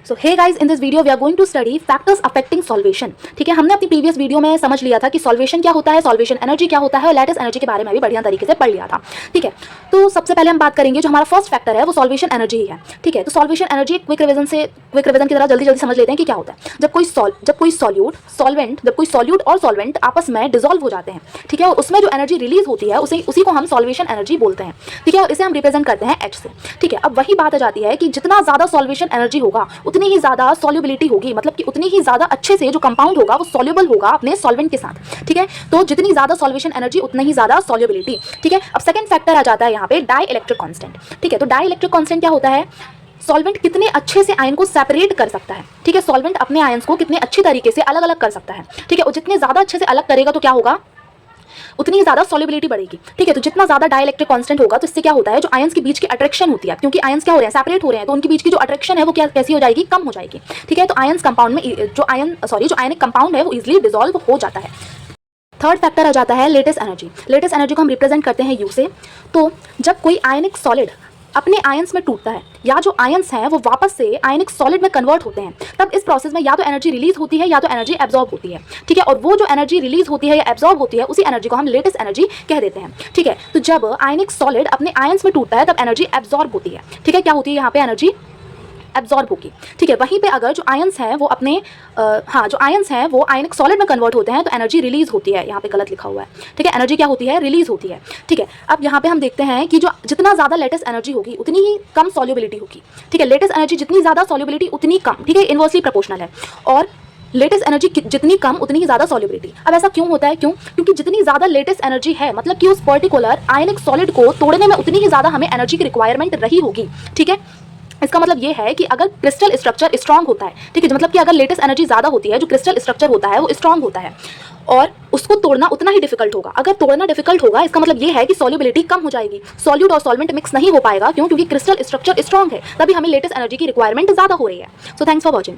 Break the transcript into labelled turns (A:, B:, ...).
A: So hey guys, in this video we are going to study factors affecting solvation. ठीक है, हमने अपनी previous video में समझ लिया था कि सॉल्वेशन क्या होता है, सॉल्वेशन एनर्जी क्या होता है और लैटिस एनर्जी के बारे में भी बढ़िया तरीके से पढ़ लिया था। ठीक है, तो सबसे पहले हम बात करेंगे जो हमारा फर्स्ट फैक्टर है वो सॉल्वेशन एनर्जी ही है। ठीक है, तो सॉल्वेशन एनर्जी क्विक रिवीजन की तरह जल्दी समझ लेते हैं कि क्या होता है। जब कोई सॉल्यूट और सॉल्वेंट आपस में डिसॉल्व हो जाते हैं, ठीक है, और उसमें जो एनर्जी रिलीज होती है उसी को हम सॉल्वेशन एनर्जी बोलते हैं। ठीक है, और इसे हम रिप्रेजेंट करते हैं H से। ठीक है, अब वही बात आ जाती है कि जितना ज्यादा सॉल्वेशन एनर्जी होगा उतनी ही ज्यादा सॉल्युबिलिटी होगी, मतलब कि उतनी ही ज्यादा अच्छे से जो कंपाउंड होगा वो सॉल्युबल होगा अपने सॉल्वेंट के साथ। ठीक है, तो जितनी ज्यादा सॉल्वेशन एनर्जी उतनी ही ज्यादा सॉल्युबिलिटी। ठीक है, अब सेकंड फैक्टर आ जाता है यहाँ पे डाई इलेक्ट्रिक कांस्टेंट। ठीक है, तो डाई इलेक्ट्रिक कांस्टेंट क्या होता है, सॉल्वेंट कितने अच्छे से आयन को सेपरेट कर सकता है। ठीक है, सॉल्वेंट अपने आयंस को कितने अच्छी तरीके से अलग अलग कर सकता है। ठीक है, और जितने ज्यादा अच्छे से अलग करेगा तो क्या होगा, उतनी ज्यादा सॉल्युबिलिटी बढ़ेगी। ठीक है, तो जितना ज्यादा डाइलेक्ट्रिक कांस्टेंट होगा तो इससे क्या होता है, जो आयंस के बीच की अट्रैक्शन होती है, क्योंकि आयंस क्या हो रहे हैं, सेपरेट हो रहे हैं, तो उनके बीच की जो अट्रैक्शन है वो कैसी हो जाएगी, कम हो जाएगी। ठीक है, तो आयंस कंपाउंड में जो आयनिक कंपाउंड है वो इजिली डिसॉल्व हो जाता है। थर्ड फैक्टर आ जाता है लेटेस्ट एनर्जी। लेटेस्ट एनर्जी को हम रिप्रेजेंट करते हैं U से। तो जब कोई आयनिक सॉलिड अपने आयंस में टूटता है या जो आयंस हैं वो वापस से आयनिक सॉलिड में कन्वर्ट होते हैं, तब इस प्रोसेस में या तो एनर्जी रिलीज होती है या तो एनर्जी एब्जॉर्ब होती है। ठीक है, और वो जो एनर्जी रिलीज होती है या एब्जॉर्ब होती है उसी एनर्जी को हम लेटेस्ट एनर्जी कह देते हैं। ठीक है, तो जब आयनिक सॉलिड अपने आयंस में टूटता है तब एनर्जी एब्जॉर्ब होती है। ठीक है, क्या होती है यहाँ पे, एनर्जी एब्जॉर्ब होगी। ठीक है, वहीं पे अगर जो आयंस हैं वो अपने जो आयंस हैं वो आयनिक सॉलिड में कन्वर्ट होते हैं तो एनर्जी रिलीज होती है। यहाँ पे गलत लिखा हुआ है। ठीक है, एनर्जी क्या होती है, रिलीज होती है। ठीक है, अब यहाँ पे हम देखते हैं कि जो जितना ज़्यादा लेटेस्ट एनर्जी होगी उतनी ही कम सॉल्युबिलिटी होगी। ठीक है, लेटेस्ट एनर्जी जितनी ज़्यादा सॉल्युबिलिटी उतनी कम। ठीक है, इनवर्सली प्रोपोर्शनल है। और लेटेस्ट एनर्जी जितनी कम उतनी ही ज़्यादा सॉल्युबिलिटी। अब ऐसा क्यों होता है, क्योंकि जितनी ज़्यादा लेटेस्ट एनर्जी है मतलब कि उस पर्टिकुलर आयनिक सॉलिड को तोड़ने में उतनी ही ज़्यादा हमें एनर्जी की रिक्वायरमेंट रही होगी। ठीक है, इसका मतलब ये है कि अगर क्रिस्टल स्ट्रक्चर स्ट्रांग होता है, ठीक है, मतलब कि अगर लेटेस्ट एनर्जी ज़्यादा होती है, जो क्रिस्टल स्ट्रक्चर होता है वो स्ट्रांग होता है और उसको तोड़ना उतना ही डिफिकल्ट होगा। अगर तोड़ना डिफिकल्ट होगा इसका मतलब ये है कि सॉल्युबिलिटी कम हो जाएगी, सॉल्यूट और सॉल्वेंट मिक्स नहीं हो पाएगा। क्योंकि क्रिस्टल स्ट्रक्चर स्ट्रांग है, तभी हमें लेटेस्ट एनर्जी की रिक्वायरमेंट ज़्यादा हो रही है। So thanks for watching.